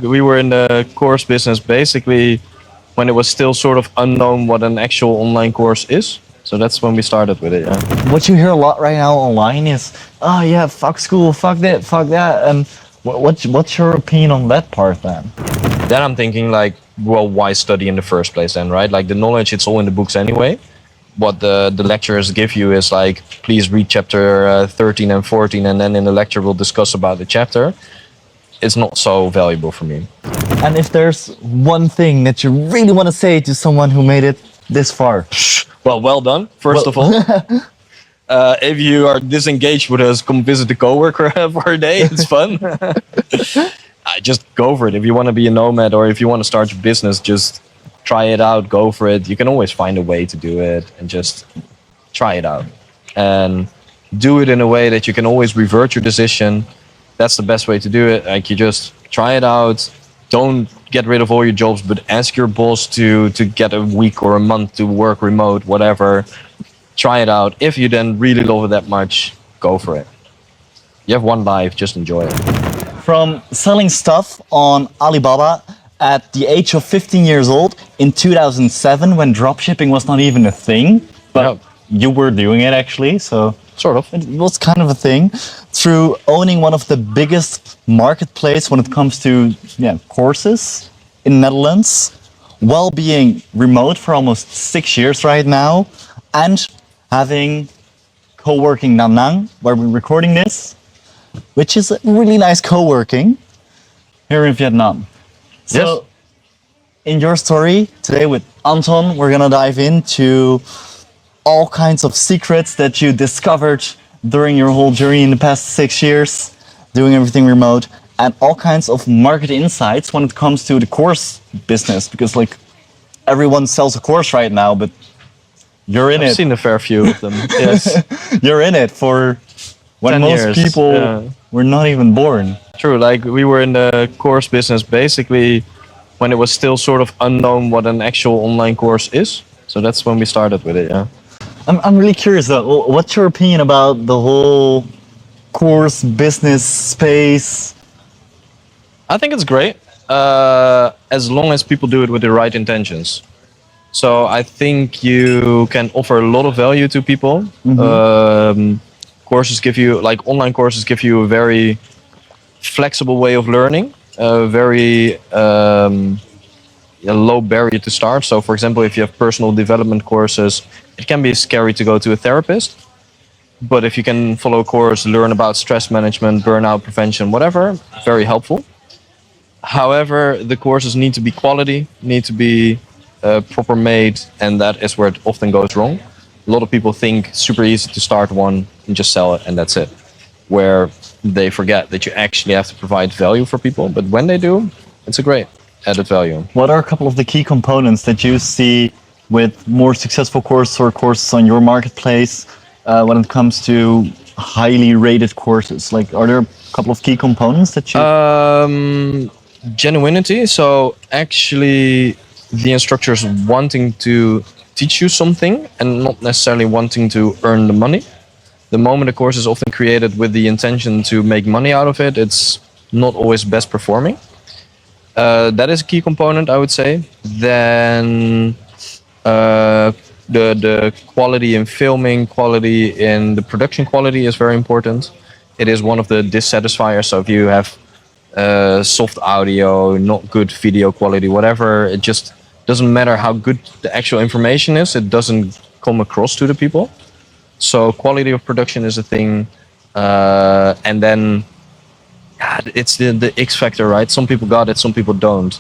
We were in the course business basically when it was still sort of unknown what an actual online course is. So that's when we started with it, yeah. What you hear a lot right now online is, oh yeah, fuck school, fuck that, fuck that. And what's your opinion on that part then? Then I'm thinking like, well, why study in the first place then, right? Like the knowledge, it's all in the books anyway. What the lecturers give you is like, please read chapter 13 and 14 and then in the lecture we'll discuss about the chapter. It's not so valuable for me. And if there's one thing that you really want to say to someone who made it this far? Well done, first of all. If you are disengaged with us, come visit the coworker for a day. It's fun. Just go for it. If you want to be a nomad or if you want to start your business, just try it out. Go for it. You can always find a way to do it and just try it out. And do it in a way that you can always revert your decision. That's the best way to do it. Like you just try it out. Don't get rid of all your jobs, but ask your boss to get a week or a month to work remote, whatever. Try it out. If you then really love it that much, go for it. You have one life, just enjoy it. From selling stuff on Alibaba at the age of 15 years old in 2007 when dropshipping was not even a thing, but you were doing it actually, so sort of. It was kind of a thing. Through owning one of the biggest marketplace when it comes to courses in Netherlands, while being remote for almost 6 years right now, and having co-working Nam Nang, where we're recording this, which is a really nice co-working here in Vietnam. So, yes. In your story today with Anton, we're gonna dive into all kinds of secrets that you discovered during your whole journey in the past 6 years, doing everything remote, and all kinds of market insights when it comes to the course business, because like everyone sells a course right now, but you're in it. I've seen a fair few of them. Yes. You're in it for when most years, people were not even born. True, like we were in the course business basically when it was still sort of unknown what an actual online course is. So that's when we started with it, yeah. I'm really curious though, what's your opinion about the whole course business space? I think it's great, as long as people do it with the right intentions. So I think you can offer a lot of value to people. Courses give you, like online courses give you a very flexible way of learning, very a low barrier to start. So for example, if you have personal development courses, it can be scary to go to a therapist. But if you can follow a course, learn about stress management, burnout prevention, whatever, very helpful. However, the courses need to be quality, need to be proper made, and that is where it often goes wrong. A lot of people think super easy to start one and just sell it and that's it. Where they forget that you actually have to provide value for people. But when they do, it's a great added value. What are a couple of the key components that you see with more successful courses or courses on your marketplace when it comes to highly rated courses? Like, are there a couple of key components that you... Genuinity. So actually the instructors wanting to teach you something and not necessarily wanting to earn the money. The moment a course is often created with the intention to make money out of it, it's not always best performing. That is a key component, I would say. Then the quality in filming, quality in the production quality is very important. It is one of the dissatisfiers. So if you have soft audio, not good video quality, whatever, it just doesn't matter how good the actual information is, it doesn't come across to the people. So quality of production is a thing. And then it's the X factor, right? Some people got it, some people don't.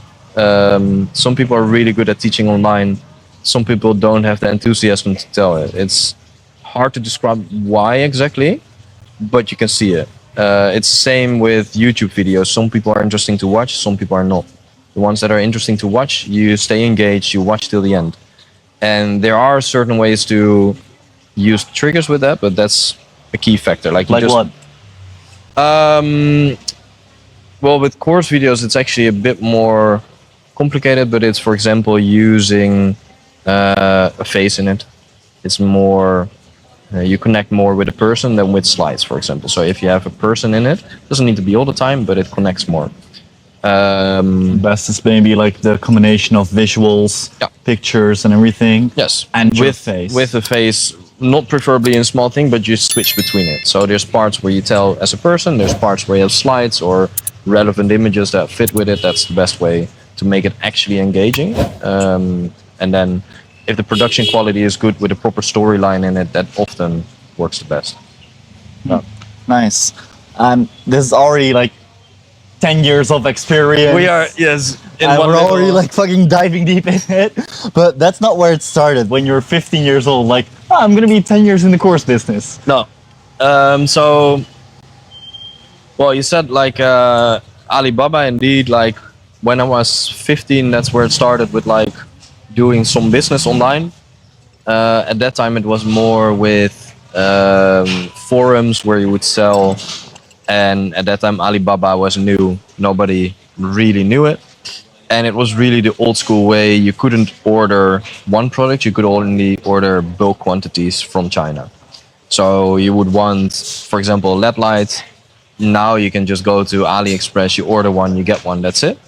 Some people are really good at teaching online. Some people don't have the enthusiasm to tell it. It's hard to describe why exactly, but you can see it. It's the same with YouTube videos. Some people are interesting to watch, some people are not. The ones that are interesting to watch, you stay engaged, you watch till the end. And there are certain ways to use triggers with that, but that's a key factor. Like what? Well, with course videos, it's actually a bit more complicated, but it's, for example, using a face in it. It's more, you connect more with a person than with slides, for example. So if you have a person in it, doesn't need to be all the time, but it connects more. Best is maybe like the combination of visuals, Yeah. pictures, and everything. Yes, And your with face. with the face, not preferably in small thing, but you switch between it. So there's parts where you tell as a person, there's parts where you have slides or relevant images that fit with it. That's the best way to make it actually engaging. And then if the production quality is good with a proper storyline in it, that often works the best. Yeah. Nice. And this is already like 10 years of experience. We are, yes, in And one we're already little- like fucking diving deep in it. But that's not where it started. When you're 15 years old, like, "Oh, I'm gonna be 10 years in the course business." No. So, well, you said like Alibaba, indeed. Like when I was 15, that's where it started with like doing some business online. At that time, it was more with forums where you would sell, and at that time, Alibaba was new. Nobody really knew it. And it was really the old school way. You couldn't order one product, you could only order bulk quantities from China. So you would want, for example, a LED light. Now you can just go to AliExpress, you order one, you get one, that's it.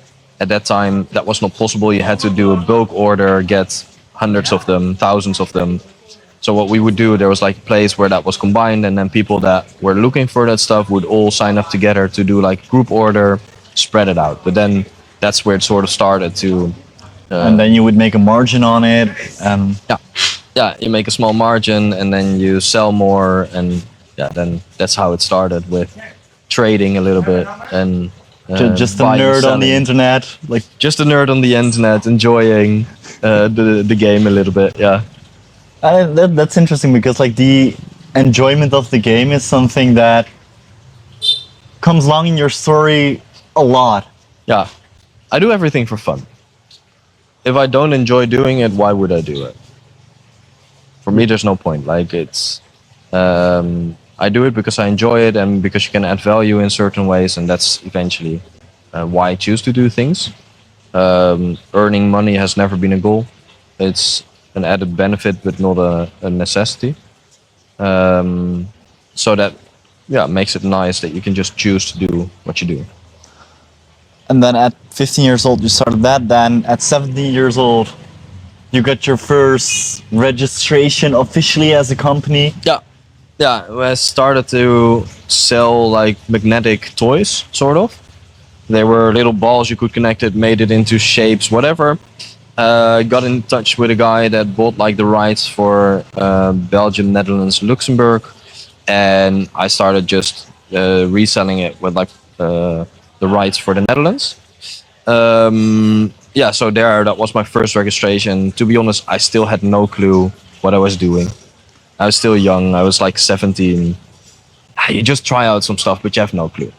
At that time, that was not possible. You had to do a bulk order, get hundreds of them, thousands of them. So what we would do, there was like a place where that was combined, and then people that were looking for that stuff would all sign up together to do like group order, spread it out. But then that's where it sort of started to. And then you would make a margin on it. Yeah, you make a small margin and then you sell more, and yeah, then that's how it started with trading a little bit and Just a buying and nerd on selling. the internet. Like, Just a nerd on the internet, enjoying the game a little bit. Yeah, that's interesting because like the enjoyment of the game is something that comes along in your story a lot. yeah. I do everything for fun. If I don't enjoy doing it, why would I do it? For me, there's no point. Like it's, I do it because I enjoy it and because you can add value in certain ways, and that's eventually why I choose to do things. Earning money has never been a goal. It's an added benefit, but not a necessity. So that, yeah, makes it nice that you can just choose to do what you do. And then at 15 years old, you started that. Then at 17 years old, you got your first registration officially as a company. Yeah, I started to sell like magnetic toys, sort of. They were little balls you could connect it, made it into shapes, whatever. Got in touch with a guy that bought like the rights for Belgium, Netherlands, Luxembourg, and I started just reselling it with like the rights for the Netherlands. Yeah, so that was my first registration. To be honest, I still had no clue what I was doing. I was still young. I was like 17. You just try out some stuff, but you have no clue.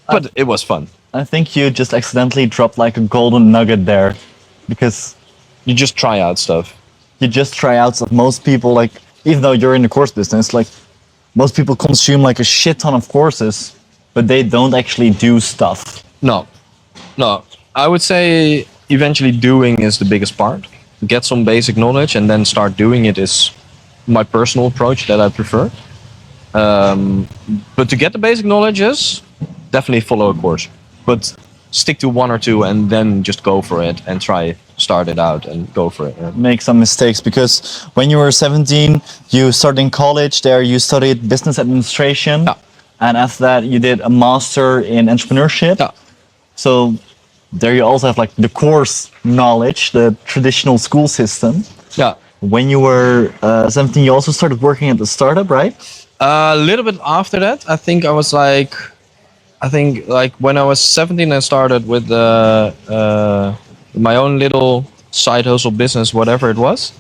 But it was fun. I think you just accidentally dropped like a golden nugget there, because You just try out stuff. you just try out stuff. Most people, like, even though you're in the course business, like, most people consume like a shit ton of courses, but they don't actually do stuff. No. I would say eventually doing is the biggest part. Get some basic knowledge and then start doing it is my personal approach that I prefer. But to get the basic knowledge is definitely follow a course. But stick to one or two and then just go for it and start it out and go for it. Yeah. Make some mistakes, because when you were 17, you started in college. There you studied business administration. Yeah. And after that, you did a master in entrepreneurship. Yeah. So there you also have like the course knowledge, the traditional school system. Yeah. When you were 17, you also started working at the startup, right? A little bit after that, I think when I was 17, I started with my own little side hustle business, whatever it was.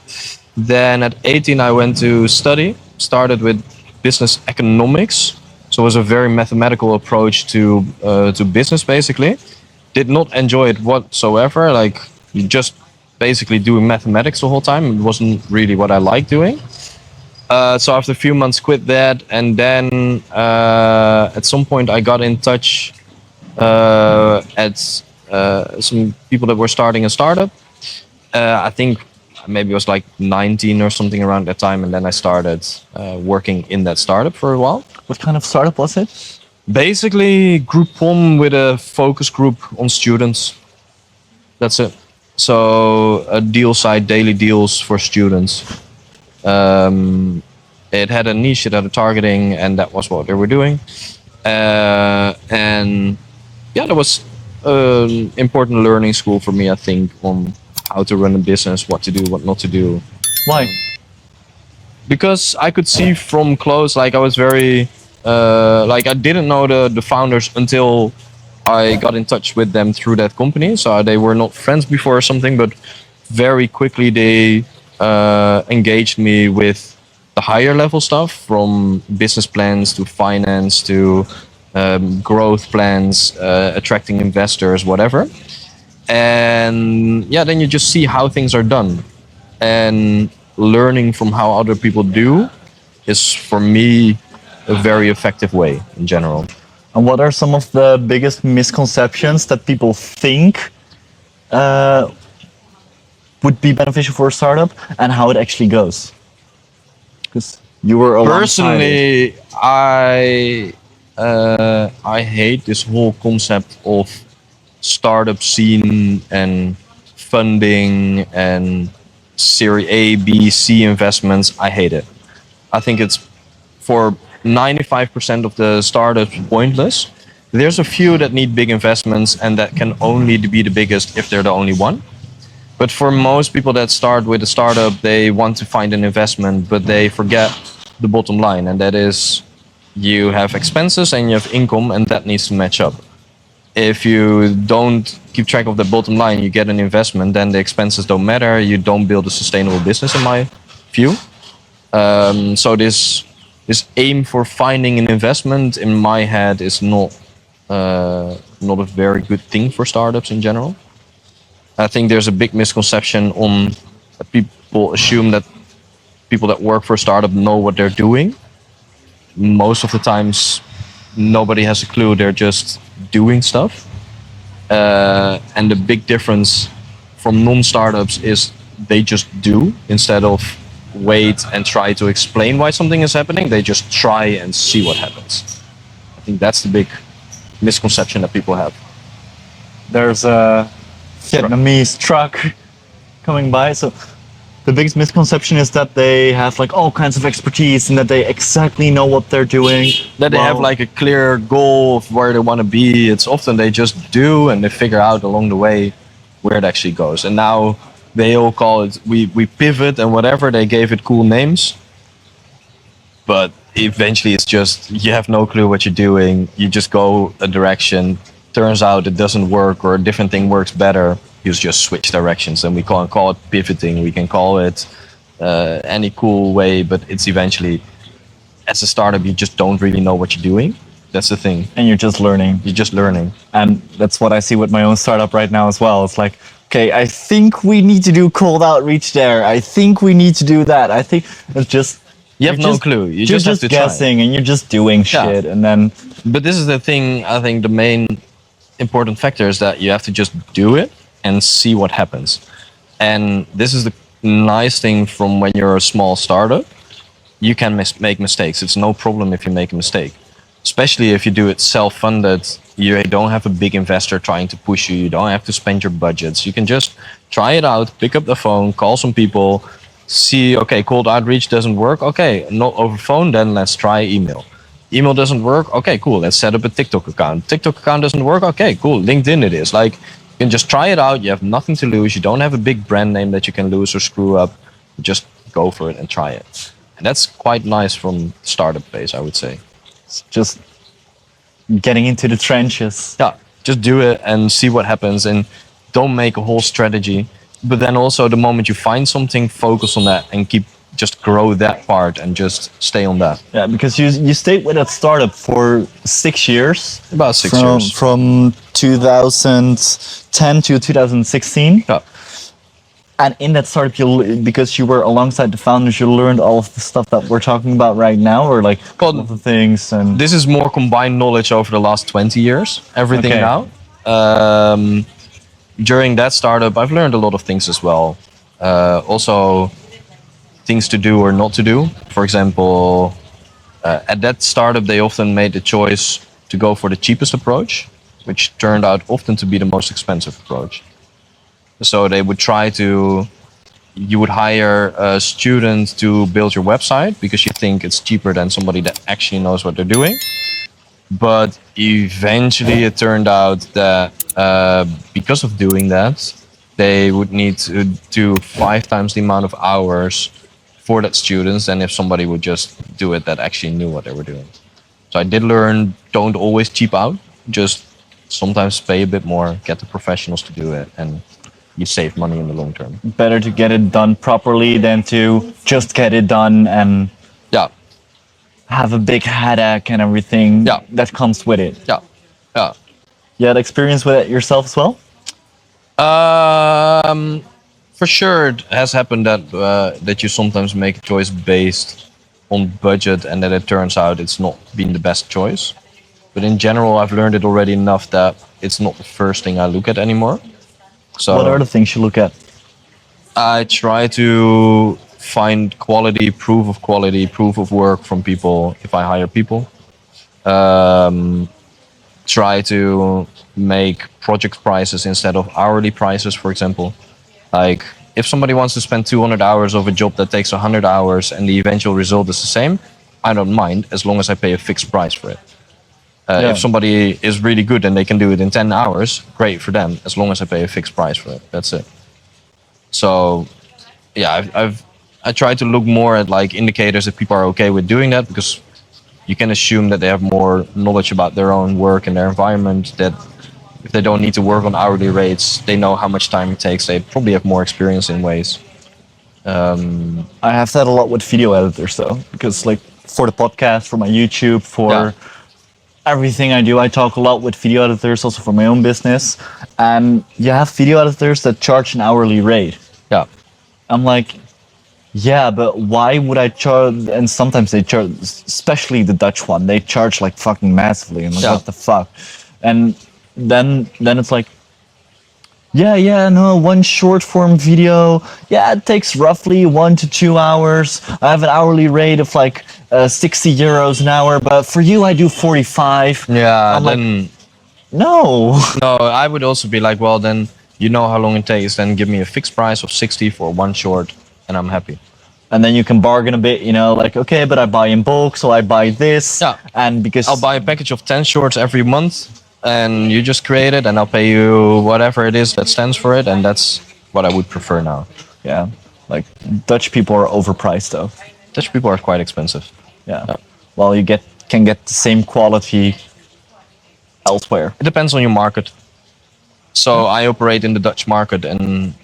Then at 18, I went to study, started with business economics. So it was a very mathematical approach to business, basically. Did not enjoy it whatsoever. Like, you just basically doing mathematics the whole time. It wasn't really what I liked doing. So after a few months, quit that, and then at some point I got in touch at some people that were starting a startup. I think maybe it was like 19 or something around that time, and then I started working in that startup for a while. What kind of startup was it? Basically, Groupon with a focus group on students. That's it. So a deal site, daily deals for students. It had a niche, it had a targeting, and that was what they were doing. And yeah, that was an important learning school for me, I think, on how to run a business, what to do, what not to do. Why? Because I could see from close, like I was very, like I didn't know the founders until I got in touch with them through that company. So they were not friends before or something, but very quickly they engaged me with the higher level stuff, from business plans to finance to growth plans, attracting investors, whatever. And yeah, then you just see how things are done. And learning from how other people do is, for me, a very effective way in general. And what are some of the biggest misconceptions that people think would be beneficial for a startup, and how it actually goes? Because you were alongside it. Personally, I hate this whole concept of startup scene and funding and Series A, B, C investments. I hate it. I think it's, for 95% of the startups, pointless. There's a few that need big investments, and that can only be the biggest if they're the only one. But for most people that start with a startup, they want to find an investment, but they forget the bottom line, and that is you have expenses and you have income, and that needs to match up. If you don't keep track of the bottom line, you get an investment, then the expenses don't matter. You don't build a sustainable business, in my view. So this aim for finding an investment, in my head, is not a very good thing for startups in general. I think there's a big misconception on people assume that people that work for a startup know what they're doing. Most of the times, nobody has a clue. They're just doing stuff. And the big difference from non-startups is they just do, instead of wait and try to explain why something is happening. They just try and see what happens. I think that's the big misconception that people have. There's a Vietnamese truck coming by. So the biggest misconception is that they have like all kinds of expertise and that they exactly know what they're doing. That they have like a clear goal of where they want to be. It's often they just do, and they figure out along the way where it actually goes. And now they all call it, we pivot and whatever. They gave it cool names. But eventually it's just, you have no clue what you're doing. You just go a direction. Turns out it doesn't work, or a different thing works better. You just switch directions, and we can't call it pivoting. We can call it any cool way, but it's eventually, as a startup, you just don't really know what you're doing. That's the thing. And you're just learning. You're just learning. And that's what I see with my own startup right now as well. It's like, okay, I think we need to do cold outreach there. I think we need to do that. I think it's just, you have no clue. You you're just have to guessing try. And you're just doing shit. And then. But this is the thing. I think the main important factor is that you have to just do it and see what happens. And this is the nice thing from when you're a small startup. You can make mistakes. It's no problem if you make a mistake. Especially if you do it self-funded. You don't have a big investor trying to push you. You don't have to spend your budgets. You can just try it out, pick up the phone, call some people, see, okay, cold outreach doesn't work. Okay, not over phone, then let's try email. Email doesn't work. Okay, cool. Let's set up a TikTok account. TikTok account doesn't work. Okay, cool. LinkedIn it is. Like, you can just try it out. You have nothing to lose. You don't have a big brand name that you can lose or screw up. Just go for it and try it. And that's quite nice from startup phase, I would say. It's just getting into the trenches. Yeah, just do it and see what happens, and don't make a whole strategy. But then also, the moment you find something, focus on that and just grow that part and just stay on that. Yeah, because you stayed with that startup for 6 years. About 6 years. From 2010 to 2016. Yeah. And in that startup, because you were alongside the founders, you learned all of the stuff that we're talking about right now, or like all of the things. And this is more combined knowledge over the last 20 years. Everything now. During that startup, I've learned a lot of things as well. Also, things to do or not to do. For example, at that startup, they often made the choice to go for the cheapest approach, which turned out often to be the most expensive approach. So they would try to, you would hire a student to build your website because you think it's cheaper than somebody that actually knows what they're doing. But eventually it turned out that because of doing that, they would need to do 5 times the amount of hours for that students than if somebody would just do it that actually knew what they were doing. So I did learn, don't always cheap out, just sometimes pay a bit more, get the professionals to do it, and you save money in the long term. Better to get it done properly than to just get it done and Yeah, have a big headache and everything Yeah. that comes with it. yeah, yeah. You had experience with it yourself as well? For sure, it has happened that you sometimes make a choice based on budget, and that it turns out it's not been the best choice. But in general, I've learned it already enough that it's not the first thing I look at anymore. So What are the things you look at? I try to find quality, proof of work from people if I hire people. Try to make project prices instead of hourly prices, for example. Like if somebody wants to spend 200 hours of a job that takes 100 hours and the eventual result is the same, I don't mind as long as I pay a fixed price for it. Yeah. If somebody is really good and they can do it in 10 hours, great for them, as long as I pay a fixed price for it. That's it. So, yeah, I try to look more at like indicators that people are okay with doing that, because you can assume that they have more knowledge about their own work and their environment, that if they don't need to work on hourly rates, they know how much time it takes. They probably have more experience in ways. I have that a lot with video editors though, because like for the podcast, for my YouTube, for Yeah. everything I do, I talk a lot with video editors, also for my own business. And you have video editors that charge an hourly rate. Yeah. I'm like, yeah, but why would I charge? And sometimes they charge, especially the Dutch one, they charge like fucking massively. I'm like, Yeah. what the fuck? And then it's like, yeah, no, one short form video, yeah, it takes roughly 1 to 2 hours. I have an hourly rate of like 60 euros an hour, but for you, I do 45. Yeah, I'm like, then no. no, I would also be like, well, then you know how long it takes, then give me a fixed price of 60 for one short, and I'm happy. And then you can bargain a bit, you know, like, okay, but I buy in bulk, so I buy this. Yeah. And because I'll buy a package of 10 shorts every month, and you just create it, and I'll pay you whatever it is that stands for it, and that's what I would prefer now. yeah, like Dutch people are overpriced though. Dutch people are quite expensive. Yeah. Well, you can get the same quality elsewhere. It depends on your market. So I operate in the Dutch market, and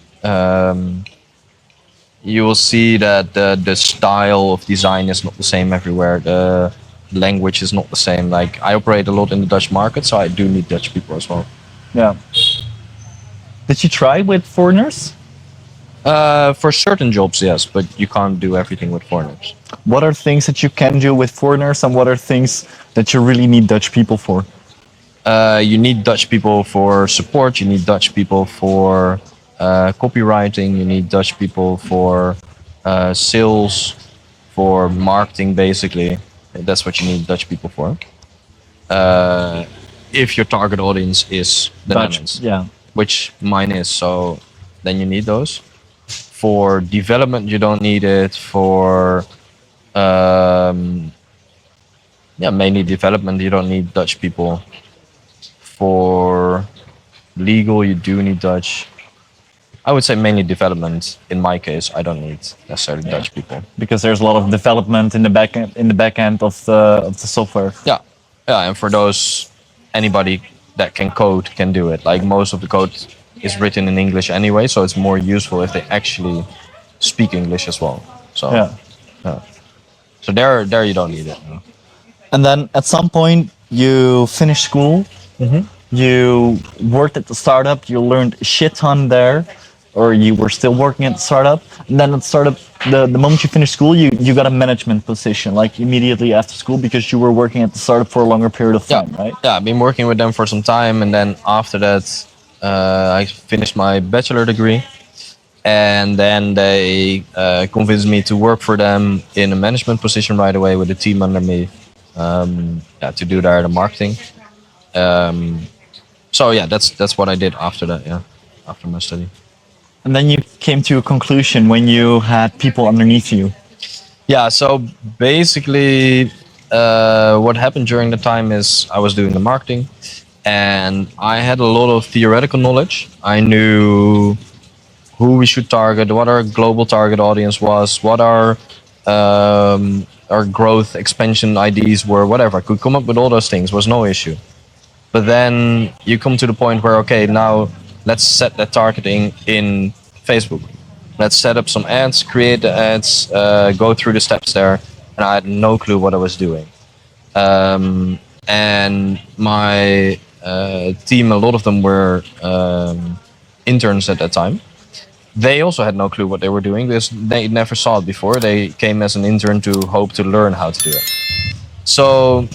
you will see that the style of design is not the same everywhere. The language is not the same. Like I operate a lot in the Dutch market, so I do need Dutch people as well. Yeah. Did you try with foreigners? For certain jobs, yes, but you can't do everything with foreigners. What are things that you can do with foreigners, and what are things that you really need Dutch people for? You need Dutch people for support. You need Dutch people for copywriting. You need Dutch people for sales, for marketing, basically. That's what you need Dutch people for. If your target audience is the Netherlands, yeah. which mine is, so then you need those. For development, you don't need it. For mainly development, you don't need Dutch people. For legal, you do need Dutch. I would say mainly development. In my case, I don't need necessarily Dutch people. Because there's a lot of development in the back end of the software. Yeah, and for those, anybody that can code can do it. Like most of the code is written in English anyway, so it's more useful if they actually speak English as well. So Yeah. So there you don't need it. No. And then at some point you finished school. You worked at the startup. You learned a shit ton there, or you were still working at the startup. And then at the startup, the moment you finished school, you got a management position, like immediately after school, because you were working at the startup for a longer period of time, right? Yeah, I've been working with them for some time, and then after that, I finished my bachelor degree, and then they convinced me to work for them in a management position right away with a team under me, to do there the marketing. So yeah, that's what I did after that. Yeah, after my study. And then you came to a conclusion when you had people underneath you. Yeah. So basically, what happened during the time is I was doing the marketing, and I had a lot of theoretical knowledge. I knew who we should target, what our global target audience was, what our growth expansion ideas were, whatever. I could come up with all those things, was no issue. But then you come to the point where, okay, now let's set that targeting in Facebook. Let's set up some ads, create the ads, go through the steps there. And I had no clue what I was doing. And my team, a lot of them were interns at that time. They also had no clue what they were doing because they never saw it before. They came as an intern to hope to learn how to do it. So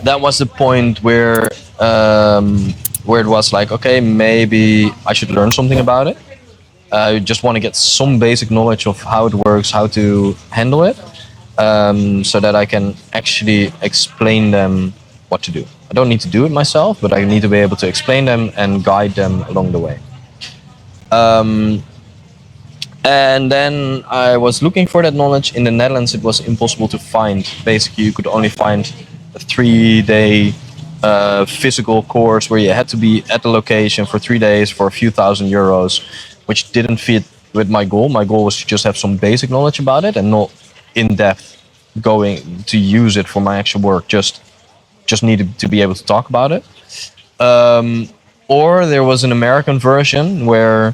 that was the point where it was like, okay, maybe I should learn something about it. I just want to get some basic knowledge of how it works, how to handle it, so that I can actually explain them what to do. I don't need to do it myself, but I need to be able to explain them and guide them along the way. And then I was looking for that knowledge. In the Netherlands, it was impossible to find. Basically, you could only find a 3-day physical course where you had to be at the location for 3 days for a few €1,000, which didn't fit with my goal. My goal was to just have some basic knowledge about it and not in depth going to use it for my actual work. Just needed to be able to talk about it. Or there was an American version where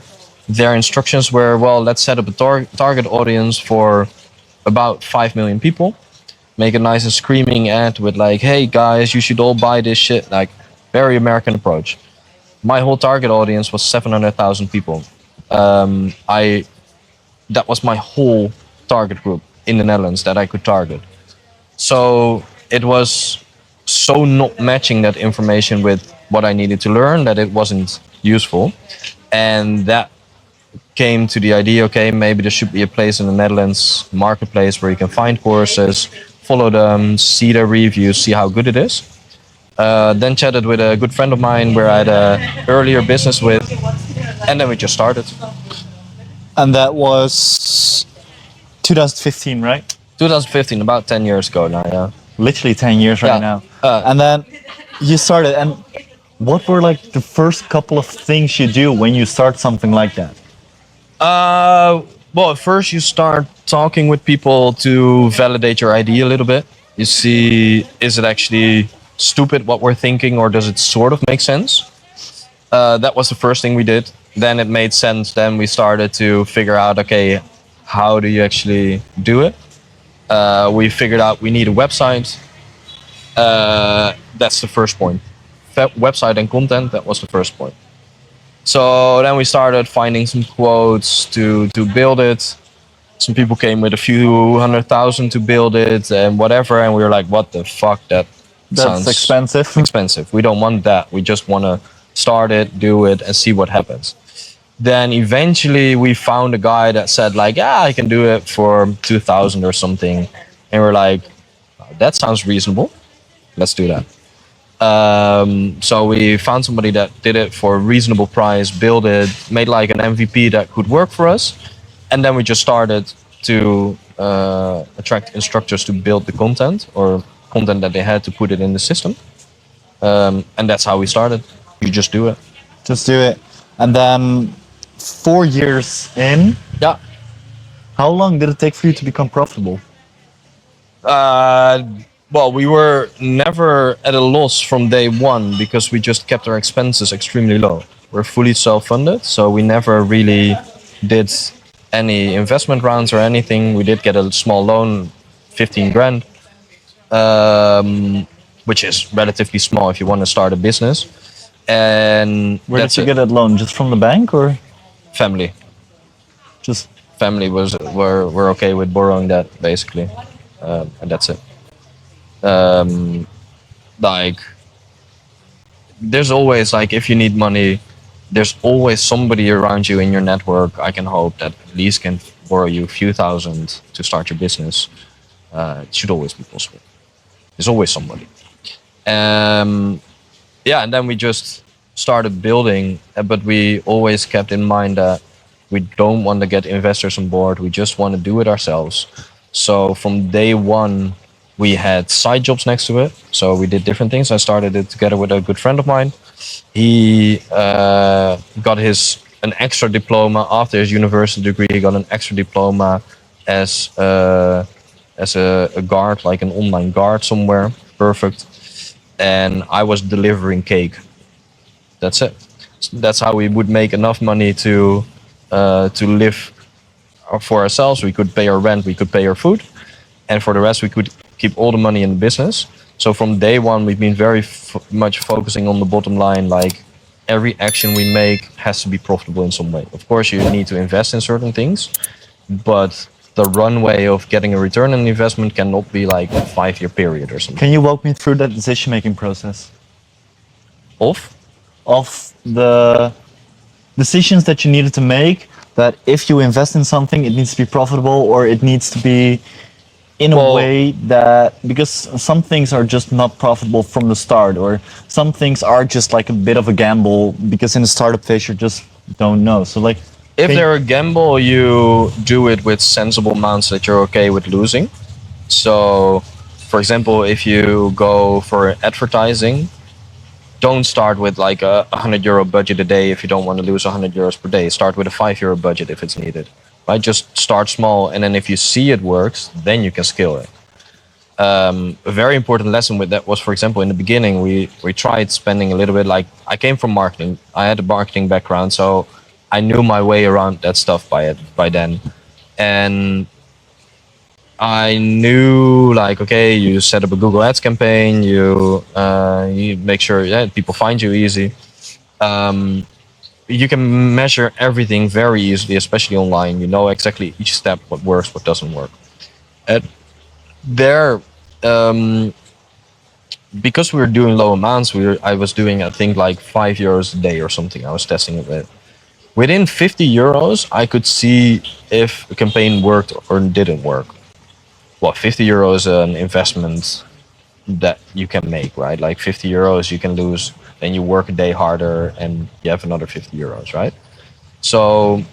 their instructions were, well, let's set up a target audience for about 5 million people. Make a nice and screaming ad with like, hey guys, you should all buy this shit. Like, very American approach. My whole target audience was 700,000 people. That was my whole target group in the Netherlands that I could target. So it was so not matching that information with what I needed to learn that it wasn't useful. And that came to the idea, okay, maybe there should be a place in the Netherlands marketplace where you can find courses, follow them, see their reviews, see how good it is. Then chatted with a good friend of mine where I had a earlier business with, and then we just started. And that was 2015, right? 2015, about 10 years ago now, yeah. Literally 10 years right Yeah. now. And then you started, and what were like the first couple of things you do when you start something like that? Well, at first you start talking with people to validate your idea a little bit. You see, is it actually stupid what we're thinking, or does it sort of make sense? That was the first thing we did. Then it made sense. Then we started to figure out, okay, how do you actually do it? We figured out we need a website. That's the first point. Website and content, that was the first point. So then we started finding some quotes to build it. Some people came with a few 100,000 to build it and whatever, and we were like, what the fuck, that sounds expensive. expensive. We don't want that. We just want to start it, do it, and see what happens. Then eventually we found a guy that said like, yeah, I can do it for 2,000 or something. And we're like, that sounds reasonable. Let's do that. So we found somebody that did it for a reasonable price, built it, made like an MVP that could work for us. And then we just started to attract instructors to build the content or content that they had to put it in the system. And that's how we started. You just do it. Just do it. And then 4 years in, Yeah. how long did it take for you to become profitable? Well, we were never at a loss from day one because we just kept our expenses extremely low. We're fully self-funded, so we never really did any investment rounds or anything. We did get a small loan, 15 grand, which is relatively small if you want to start a business. And Where did you get that loan? Just from the bank or family? just Family were okay with borrowing that basically, and that's it. Like, there's always like, if you need money, there's always somebody around you in your network. I can hope that at least can borrow you a few thousand to start your business. It should always be possible. There's always somebody. yeah, and then we just started building, but we always kept in mind that we don't want to get investors on board. We just want to do it ourselves. So from day one, we had side jobs next to it. So we did different things. I started it together with a good friend of mine. He got an extra diploma after his university degree. He got an extra diploma as a guard, like an online guard somewhere. Perfect. And I was delivering cake. That's it. That's how we would make enough money to live for ourselves. We could pay our rent, we could pay our food, and for the rest, we could keep all the money in the business. So from day one, we've been very much focusing on the bottom line. Like every action we make has to be profitable in some way. Of course, you need to invest in certain things, but the runway of getting a return on investment cannot be like a 5-year period or something. Can you walk me through that decision-making process Off? of the decisions that you needed to make? That if you invest in something, it needs to be profitable, or it needs to be in a way that, because some things are just not profitable from the start, or some things are just like a bit of a gamble because in the startup phase you just don't know. So like, if they're a gamble, you do it with sensible amounts that you're okay with losing. So, for example, if you go for advertising, don't start with like a €100 budget a day if you don't want to lose €100 per day. Start with a €5 budget if it's needed. Right? Just start small, and then if you see it works, then you can scale it. A very important lesson with that was, for example, in the beginning, we tried spending a little bit. Like I came from marketing, I had a marketing background, so I knew my way around that stuff by then, and I knew like, okay, you set up a Google Ads campaign, you make sure people find you easy. You can measure everything very easily, especially online. You know exactly each step, what works, what doesn't work. And there, because we were doing low amounts, I was doing I think like €5 a day or something. I was testing it with. Within €50, I could see if a campaign worked or didn't work. Well, €50 is an investment that you can make, right? Like €50 you can lose, then you work a day harder and you have another €50, right? So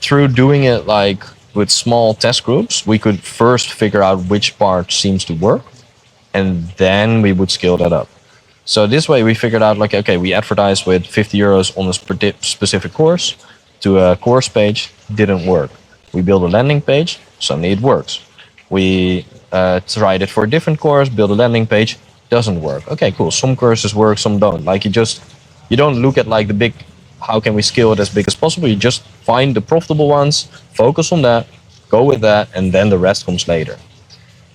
through doing it like with small test groups, we could first figure out which part seems to work, and then we would scale that up. So this way we figured out like, okay, we advertised with €50 on a specific course to a course page, didn't work. We build a landing page, suddenly it works. We tried it for a different course, build a landing page, doesn't work. Okay, cool. Some courses work, some don't. Like you don't look at like the big, how can we scale it as big as possible? You just find the profitable ones, focus on that, go with that, and then the rest comes later.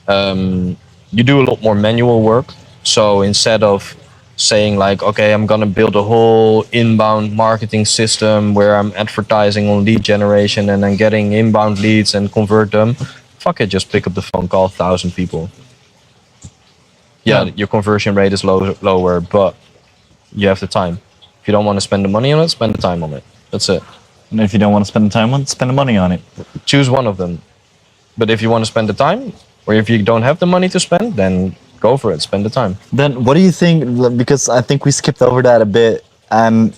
You do a lot more manual work. So instead of saying like, okay, I'm gonna build a whole inbound marketing system where I'm advertising on lead generation and then getting inbound leads and convert them, fuck it, just pick up the phone, call 1,000 people. Yeah, your conversion rate is lower, but you have the time. If you don't want to spend the money on it, spend the time on it. That's it. and if you don't want to spend the time on it, spend the money on it. Choose one of them. But if you want to spend the time, or if you don't have the money to spend, then go for it, spend the time. Then what do you think, because I think we skipped over that a bit, and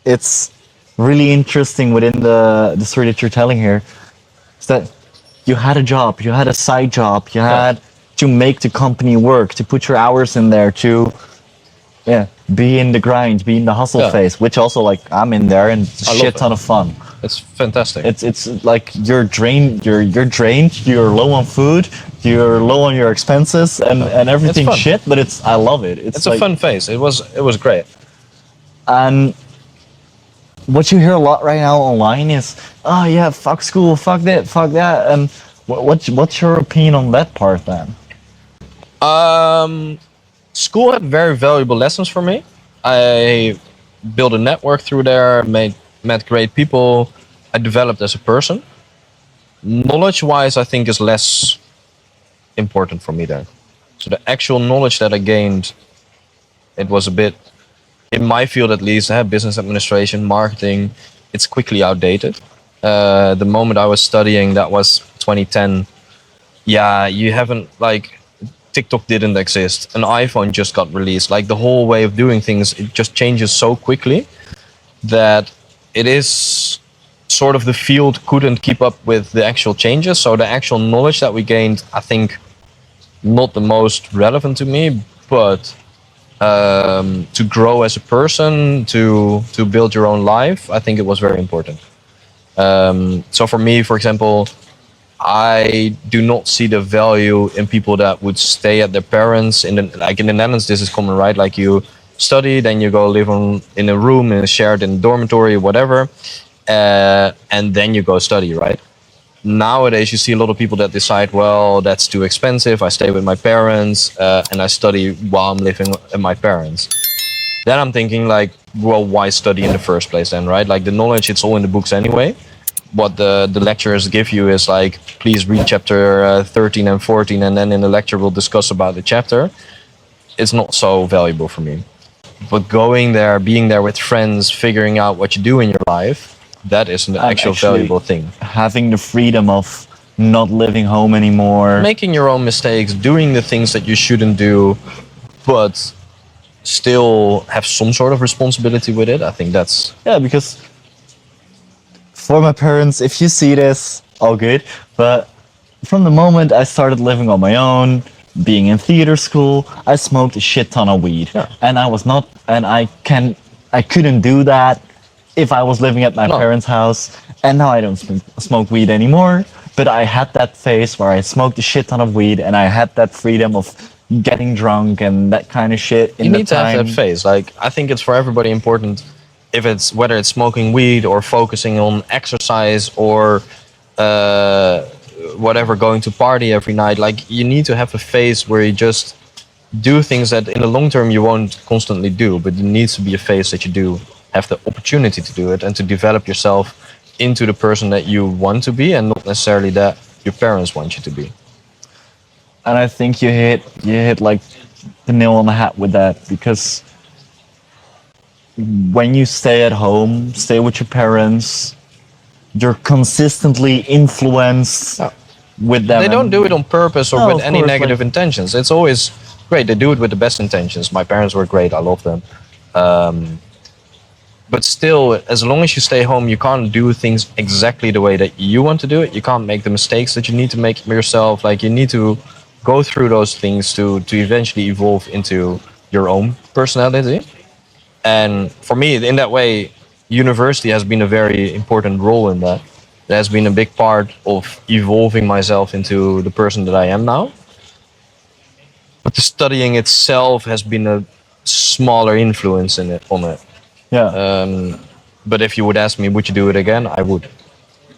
it's really interesting within the story that you're telling here, is that you had a job, you had a side job, you had to make the company work, to put your hours in there, to be in the grind, be in the hustle phase, which also like I'm in there, and it's a shit ton of fun. It's fantastic. It's like you're drained, you're low on food, you're low on your expenses, and everything shit, but I love it. It's like, a fun phase. It was great. And what you hear a lot right now online is, oh yeah, fuck school, fuck that. And what's your opinion on that part then? School had very valuable lessons for me. I built a network through there, met great people. I developed as a person. Knowledge-wise, I think is less important for me there. So the actual knowledge that I gained, it was a bit, in my field at least, business administration, marketing, it's quickly outdated. The moment I was studying, that was 2010. Yeah, you haven't like, TikTok didn't exist. An iPhone just got released. Like the whole way of doing things, it just changes so quickly that it is sort of the field couldn't keep up with the actual changes. So the actual knowledge that we gained, I think, not the most relevant to me, but to grow as a person, to build your own life, I think it was very important. So for me, for example, I do not see the value in people that would stay at their parents. In the Netherlands, this is common, right? Like you study, then you go live in a room in a shared in a dormitory, whatever, and then you go study, right? Nowadays, you see a lot of people that decide, well, that's too expensive. I stay with my parents and I study while I'm living with my parents. Then I'm thinking like, well, why study in the first place then, right? Like the knowledge, it's all in the books anyway. What the lecturers give you is like, please read chapter 13 and 14, and then in the lecture we'll discuss about the chapter. It's not so valuable for me. But going there, being there with friends, figuring out what you do in your life, that is an actual valuable thing. Having the freedom of not living home anymore. Making your own mistakes, doing the things that you shouldn't do, but still have some sort of responsibility with it. I think that's... Yeah, because for my parents, if you see this, all good. But from the moment I started living on my own, being in theater school, I smoked a shit ton of weed. Yeah. And I couldn't do that if I was living at my parents' house. And now I don't smoke weed anymore. But I had that phase where I smoked a shit ton of weed, and I had that freedom of getting drunk and that kind of shit. You need to have that phase. Like, I think it's for everybody important, if it's whether it's smoking weed or focusing on exercise or whatever, going to party every night. Like, you need to have a phase where you just do things that in the long term you won't constantly do, but there needs to be a phase that you do have the opportunity to do it and to develop yourself into the person that you want to be, and not necessarily that your parents want you to be. And I think you hit like the nail on the hat with that, because when you stay at home, stay with your parents, you're consistently influenced with them. They don't do it on purpose or with any negative like, intentions. It's always great. They do it with the best intentions. My parents were great. I love them. But still, as long as you stay home, you can't do things exactly the way that you want to do it. You can't make the mistakes that you need to make yourself. Like, you need to go through those things to eventually evolve into your own personality. And for me, in that way, university has been a very important role in that. It has been a big part of evolving myself into the person that I am now. But the studying itself has been a smaller influence on it. Yeah. But if you would ask me, would you do it again? I would.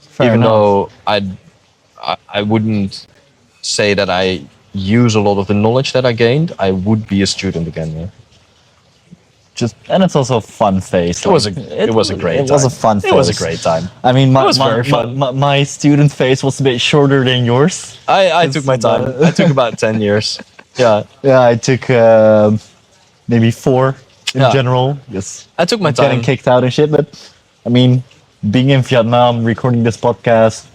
Fair Even enough. though I wouldn't say that I use a lot of the knowledge that I gained, I would be a student again. Yeah. And it's also a fun phase. It was a great time. It was a fun phase. It was a great time. I mean, It was very fun. my student phase was a bit shorter than yours. I took my time. I took about 10 years. Yeah. Yeah, I took maybe 4 in Yeah. general. Just I took my getting time. kicked out and shit. But I mean, being in Vietnam, recording this podcast,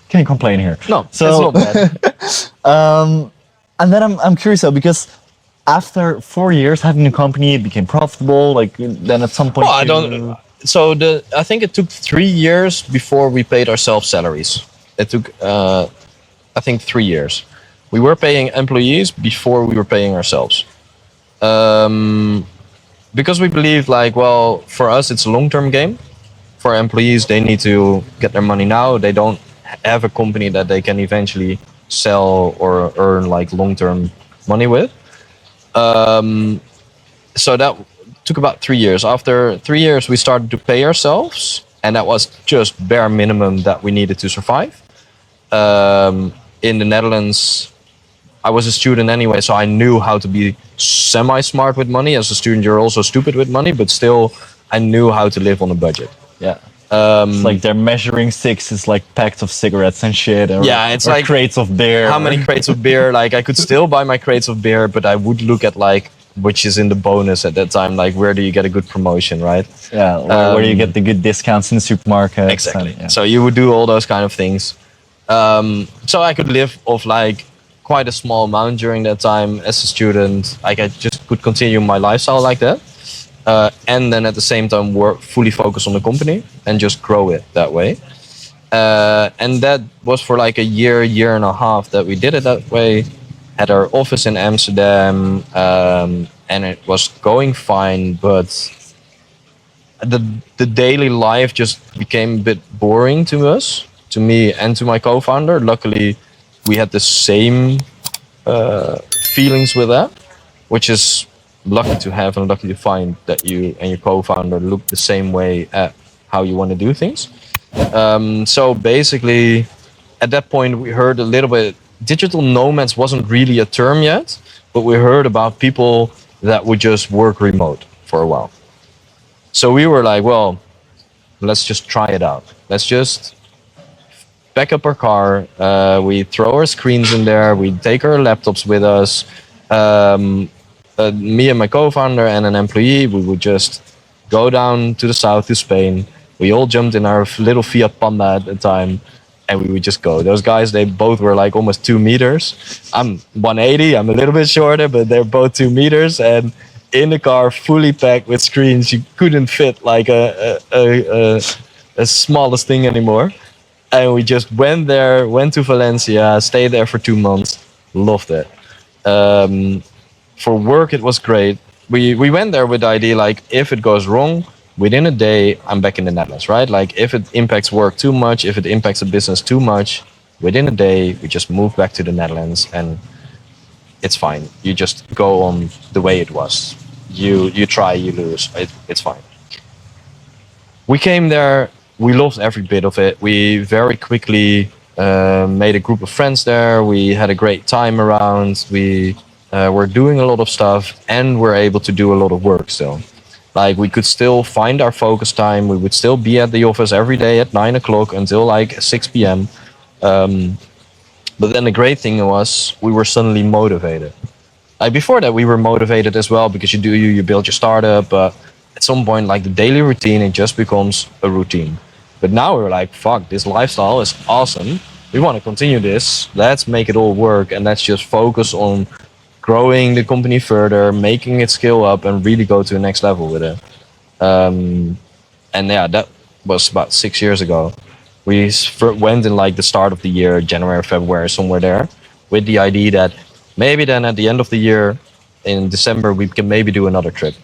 can't complain here. No, So- it's not bad. And then I'm curious though, because after 4 years having a company, it became profitable. Like then at some point. Well, I don't. So I think it took 3 years before we paid ourselves salaries. It took, I think, 3 years. We were paying employees before we were paying ourselves. Because we believe, like, well, for us it's a long-term game. For employees, they need to get their money now. They don't have a company that they can eventually sell or earn like long-term money with. So that took about 3 years. After 3 years, we started to pay ourselves, and that was just bare minimum that we needed to survive. In the Netherlands, I was a student anyway, so I knew how to be semi-smart with money. As a student, you're also stupid with money, but still, I knew how to live on a budget. Yeah. It's like their measuring sticks is like packs of cigarettes and shit. Or, Yeah, it's or like crates of beer. How many crates of beer? Like, I could still buy my crates of beer, but I would look at like which is in the bonus at that time. Like, where do you get a good promotion, right? Yeah, where do you get the good discounts in the supermarket? Exactly. So you would do all those kind of things. So I could live off like quite a small amount during that time as a student. Like I just could continue my lifestyle like that, and then at the same time work fully focus on the company and just grow it that way. And that was for like a year and a half that we did it that way. Had our office in Amsterdam, and it was going fine, but the daily life just became a bit boring to us, to me and to my co-founder. Luckily, we had the same feelings with that, which is lucky to have and lucky to find that you and your co-founder look the same way at how you want to do things. So basically, at that point, we heard a little bit. Digital nomads wasn't really a term yet, but we heard about people that would just work remote for a while. So we were like, well, let's just try it out. Let's just pack up our car. We throw our screens in there. We take our laptops with us. Me and my co-founder and an employee, we would just go down to the south to Spain. We all jumped in our little Fiat Panda at the time, and we would just go. Those guys, they both were like almost 2 meters. I'm 180. I'm a little bit shorter, but they're both 2 meters. And in the car, fully packed with screens, you couldn't fit like a smallest thing anymore. And we just went there, went to Valencia, stayed there for 2 months, loved it. For work, it was great. We went there with the idea like, if it goes wrong, within a day, I'm back in the Netherlands, right? Like if it impacts work too much, if it impacts the business too much, within a day, we just move back to the Netherlands and it's fine. You just go on the way it was. You try, you lose. It's fine. We came there. We loved every bit of it. We very quickly made a group of friends there. We had a great time around. We were doing a lot of stuff and we're able to do a lot of work still. Like we could still find our focus time. We would still be at the office every day at 9 o'clock until like 6 p.m. But then the great thing was we were suddenly motivated. Like before that, we were motivated as well because you build your startup. At some point, like the daily routine, it just becomes a routine. But now we're like, fuck, this lifestyle is awesome. We want to continue this. Let's make it all work and let's just focus on growing the company further, making it scale up, and really go to the next level with it. And yeah, that was about 6 years ago. We went in like the start of the year, January, February, somewhere there, with the idea that maybe then at the end of the year, in December, we can maybe do another trip.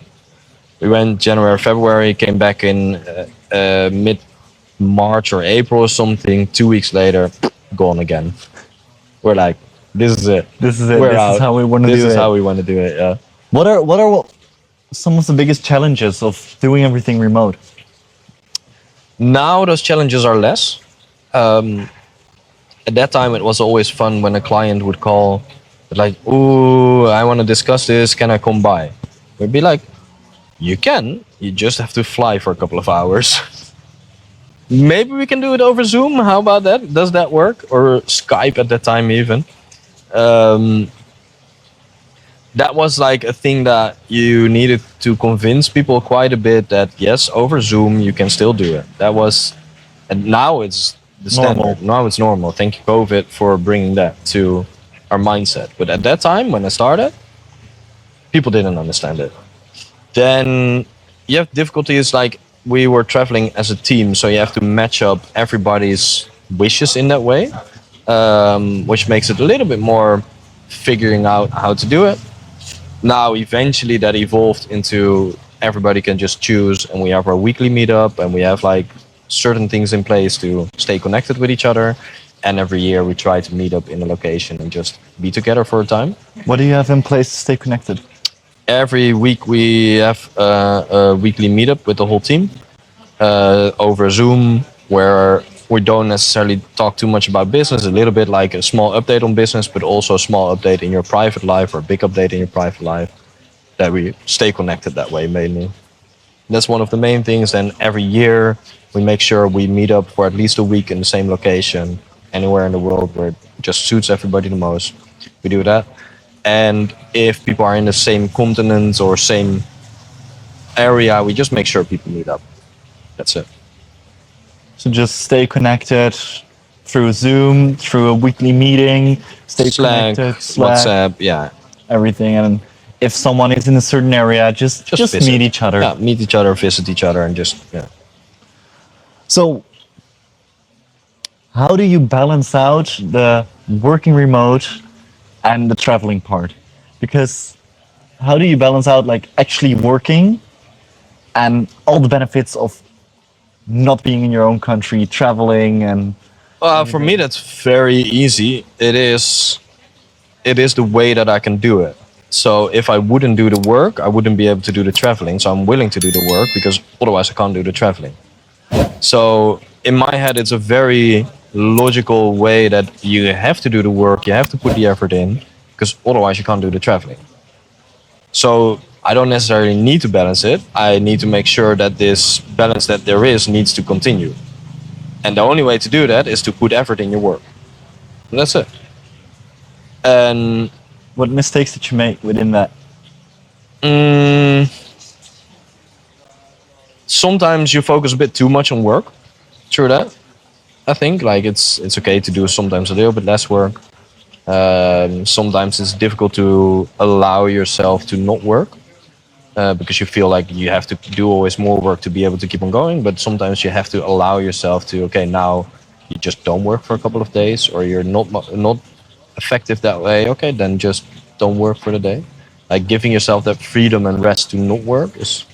We went January, February, came back in mid-March or April or something. 2 weeks later, gone again. We're like, this is it. This is it. We're this out. is how we want to do it. This is how we want to do it, yeah. What are some of the biggest challenges of doing everything remote? Now those challenges are less. At that time, it was always fun when a client would call, like, "Ooh, I want to discuss this. Can I come by?" We'd be like, "You can. You just have to fly for a couple of hours." Maybe we can do it over Zoom. How about that? Does that work? Or Skype at that time even. That was like a thing that you needed to convince people quite a bit that yes, over Zoom you can still do it. That was, and now it's the standard. Normal. Now it's normal. Thank you, COVID, for bringing that to our mindset. But at that time, when I started, people didn't understand it. Then you have difficulties like we were traveling as a team, so you have to match up everybody's wishes in that way, which makes it a little bit more figuring out how to do it. Now, eventually, that evolved into everybody can just choose, and we have our weekly meetup, and we have like certain things in place to stay connected with each other. And every year, we try to meet up in a location and just be together for a time. What do you have in place to stay connected? Every week, we have a weekly meetup with the whole team over Zoom, where we don't necessarily talk too much about business, a little bit like a small update on business, but also a small update in your private life or a big update in your private life, that we stay connected that way mainly. That's one of the main things. And every year we make sure we meet up for at least a week in the same location, anywhere in the world where it just suits everybody the most. We do that. And if people are in the same continent or same area, we just make sure people meet up. That's it. So just stay connected through Zoom, through a weekly meeting, stay Slack, connected, Slack, WhatsApp, yeah. everything. And if someone is in a certain area, just Visit. meet each other. Yeah, meet each other, visit each other, and just, yeah. So, how do you balance out the working remote and the traveling part? Because how do you balance out like actually working and all the benefits of not being in your own country, traveling and For me, that's very easy. It is the way that I can do it. So if I wouldn't do the work, I wouldn't be able to do the traveling. So I'm willing to do the work because otherwise I can't do the traveling. So in my head, it's a very logical way that you have to do the work, you have to put the effort in, because otherwise you can't do the traveling. So I don't necessarily need to balance it. I need to make sure that this balance that there is needs to continue. And the only way to do that is to put effort in your work. And that's it. And what mistakes did you make within that? Sometimes you focus a bit too much on work. True that. I think like it's okay to do sometimes a little bit less work. Sometimes it's difficult to allow yourself to not work because you feel like you have to do always more work to be able to keep on going. But sometimes you have to allow yourself to, okay, now you just don't work for a couple of days, or you're not effective that way. Okay, then just don't work for the day. Like giving yourself that freedom and rest to not work is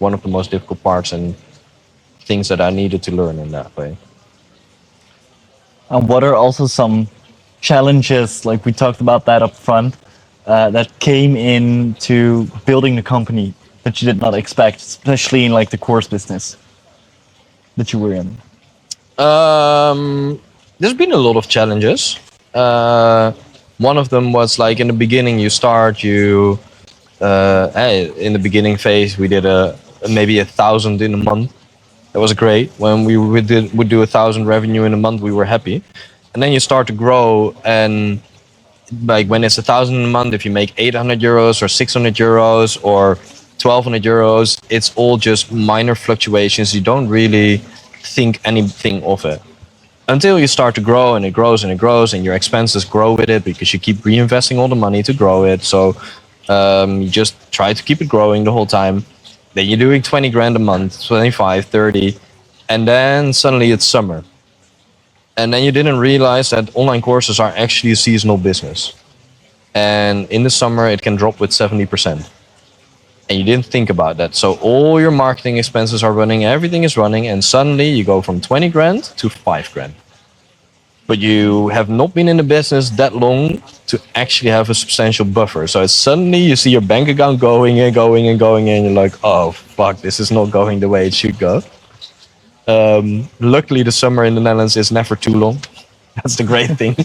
one of the most difficult parts and things that I needed to learn in that way. And what are also some challenges, like we talked about that up front, that came into building the company that you did not expect, especially in like the course business that you were in? There's been a lot of challenges. One of them was like in the beginning, in the beginning phase, we did maybe 1,000 in a month. That was great. When we would do 1,000 revenue in a month, we were happy. And then you start to grow, and like when it's 1,000 in a month, if you make 800 euros or 600 euros or 1,200 euros, it's all just minor fluctuations. You don't really think anything of it until you start to grow, and it grows and it grows, and your expenses grow with it because you keep reinvesting all the money to grow it. So you just try to keep it growing the whole time. Then you're doing 20 grand a month, 25, 30, and then suddenly it's summer. And then you didn't realize that online courses are actually a seasonal business. And in the summer, it can drop with 70%. And you didn't think about that. So all your marketing expenses are running, everything is running, and suddenly you go from 20 grand to 5 grand. But you have not been in the business that long to actually have a substantial buffer. So it's suddenly you see your bank account going and going and going, and you're like, oh, fuck, this is not going the way it should go. Luckily, the summer in the Netherlands is never too long. That's the great thing.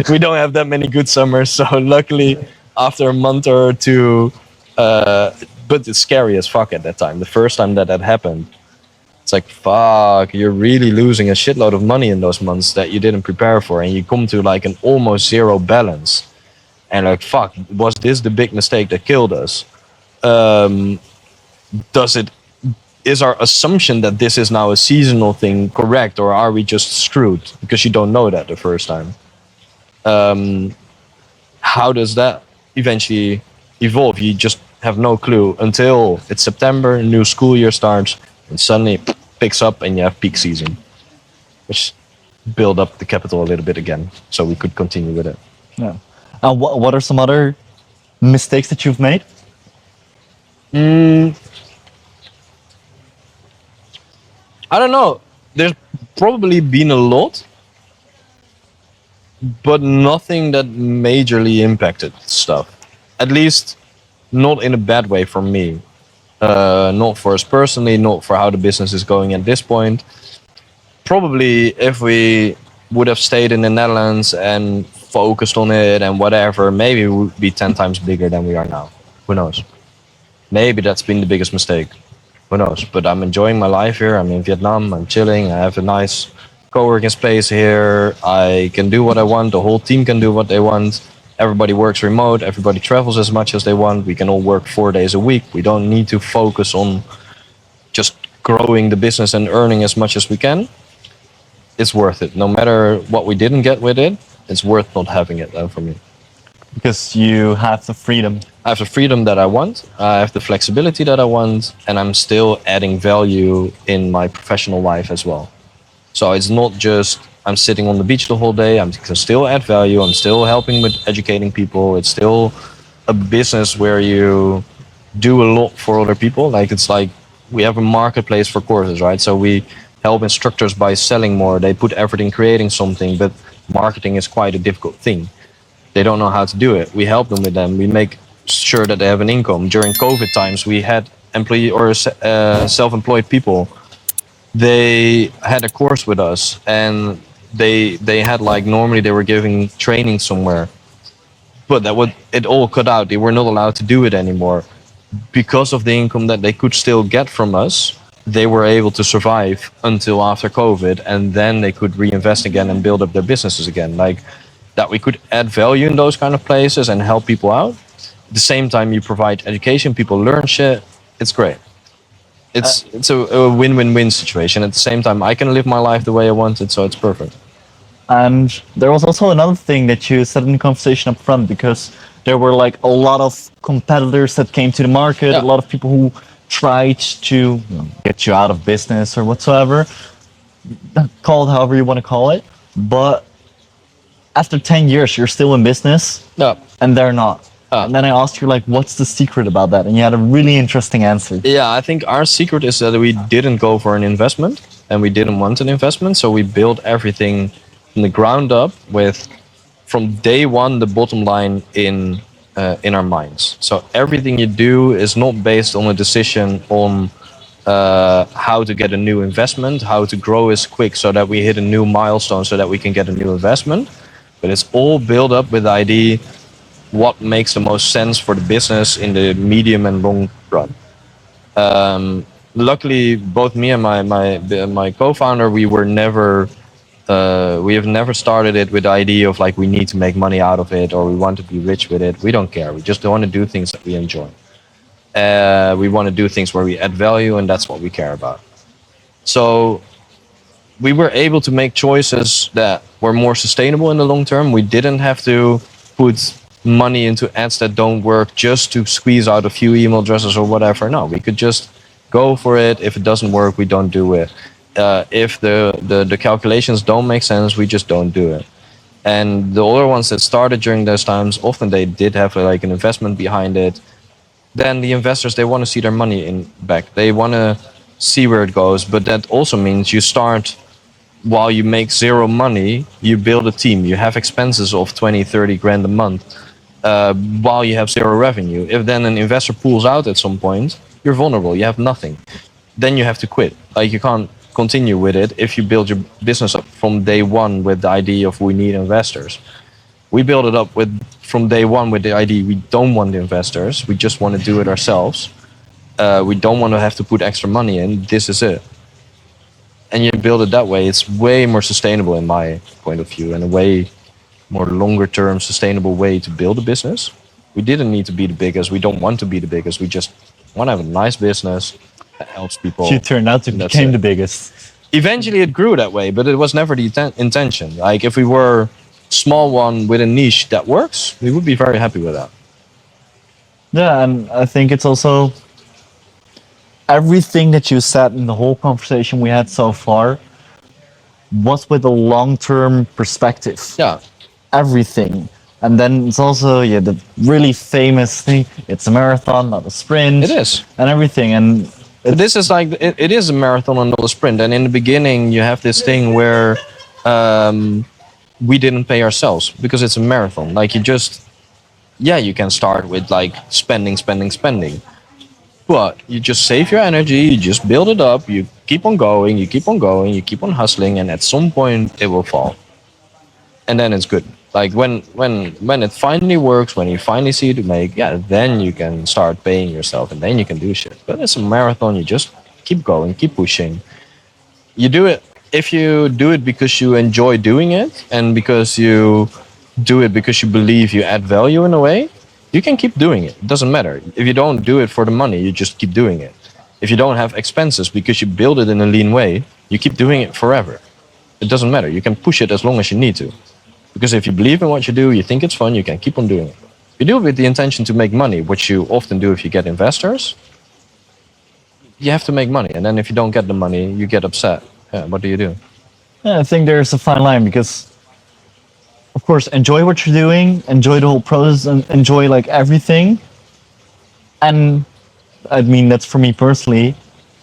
We don't have that many good summers. So luckily, after a month or two, but it's scary as fuck at that time. The first time that happened, it's like, fuck, you're really losing a shitload of money in those months that you didn't prepare for, and you come to like an almost zero balance. And like, fuck, was this the big mistake that killed us? Is our assumption that this is now a seasonal thing correct, or are we just screwed? Because you don't know that the first time. How does that eventually evolve? You just have no clue until it's September, new school year starts, and suddenly it picks up and you have peak season, which build up the capital a little bit again, so we could continue with it. Yeah. What are some other mistakes that you've made? I don't know. There's probably been a lot, but nothing that majorly impacted stuff. At least not in a bad way for me. Not for us personally, not for how the business is going at this point. Probably if we would have stayed in the Netherlands and focused on it and whatever, maybe we would be 10 times bigger than we are now. Who knows? Maybe that's been the biggest mistake. Who knows? But I'm enjoying my life here. I'm in Vietnam. I'm chilling. I have a nice co-working space here. I can do what I want. The whole team can do what they want. Everybody works remote. Everybody travels as much as they want. We can all work 4 days a week. We don't need to focus on just growing the business and earning as much as we can. it's worth it. No matter what we didn't get with it, it's worth not having it for me. Because you have the freedom. I have the freedom that I want, I have the flexibility that I want, and I'm still adding value in my professional life as well. So it's not just I'm sitting on the beach the whole day, I can still add value, I'm still helping with educating people. It's still a business where you do a lot for other people. Like it's like we have a marketplace for courses, right? So we help instructors by selling more. They put effort in creating something, but marketing is quite a difficult thing. They don't know how to do it. We help them with them. We make sure that they have an income. During COVID times, we had employee or self-employed people. They had a course with us, and they had like normally they were giving training somewhere, but that would it all cut out. They were not allowed to do it anymore because of the income that they could still get from us. They were able to survive until after COVID, and then they could reinvest again and build up their businesses again. Like that, we could add value in those kind of places and help people out. At the same time, you provide education, people learn shit. It's great. It's a win-win-win situation. At the same time, I can live my life the way I want it, so it's perfect. And there was also another thing that you said in the conversation up front, because there were like a lot of competitors that came to the market, Yeah. a lot of people who tried to get you out of business or whatsoever, call it however you want to call it. But after 10 years, you're still in business Yeah. and they're not. And then I asked you, like, what's the secret about that? And you had a really interesting answer. Yeah, I think our secret is that we didn't go for an investment and we didn't want an investment. So we built everything from the ground up with, from day one, the bottom line in our minds. So everything you do is not based on a decision on how to get a new investment, how to grow as quick so that we hit a new milestone so that we can get a new investment. But it's all built up with the idea what makes the most sense for the business in the medium and long run. Luckily, both me and my co-founder, we have never started it with the idea of like we need to make money out of it or we want to be rich with it. We don't care. We just want to do things that we enjoy. We want to do things where we add value, and that's what we care about. So we were able to make choices that were more sustainable in the long term. We didn't have to put money into ads that don't work just to squeeze out a few email addresses or whatever. No, we could just go for it. If it doesn't work, we don't do it. If the calculations don't make sense, we just don't do it. And the other ones that started during those times, often they did have like an investment behind it. Then the investors, they want to see their money in back. They want to see where it goes. But that also means you start while you make zero money, you build a team. You have expenses of 20, 30 grand a month while you have zero revenue. If then an investor pulls out at some point, you're vulnerable. You have nothing. Then you have to quit. Like you can't continue with it if you build your business up from day one with the idea of we need investors. We build it up with from day one with the idea we don't want investors. We just want to do it ourselves. We don't want to have to put extra money in. This is it. And you build it that way. It's way more sustainable in my point of view, and a way more longer term sustainable way to build a business. We didn't need to be the biggest. We don't want to be the biggest. We just want to have a nice business that helps people. You turned out to become the biggest. Eventually it grew that way, but it was never the intention. Like if we were small one with a niche that works, we would be very happy with that. Yeah, and I think it's also everything that you said in the whole conversation we had so far was with a long-term perspective. Yeah. Everything. And then it's also the really famous thing. It's a marathon, not a sprint. It is. And everything. And but this is like it is a marathon and not a sprint. And in the beginning, you have this thing where we didn't pay ourselves because it's a marathon. Like you just, you can start with like spending, but you just save your energy. You just build it up. You keep on going. You keep on hustling, and at some point it will fall. And then it's good. Like when it finally works, when you finally see it make, then you can start paying yourself, and then you can do shit. But it's a marathon. You just keep going, keep pushing. You do it if you do it because you enjoy doing it, and because you do it because you believe you add value in a way. You can keep doing it. It doesn't matter. If you don't do it for the money, you just keep doing it. If you don't have expenses because you build it in a lean way, you keep doing it forever. it doesn't matter. You can push it as long as you need to. Because if you believe in what you do, you think it's fun, you can keep on doing it. If you do it with the intention to make money, which you often do if you get investors, you have to make money. And then if you don't get the money, you get upset. Yeah, what do you do? Yeah, I think there's a fine line because, of course, enjoy what you're doing, enjoy the whole process, and enjoy like everything. And I mean, that's for me personally.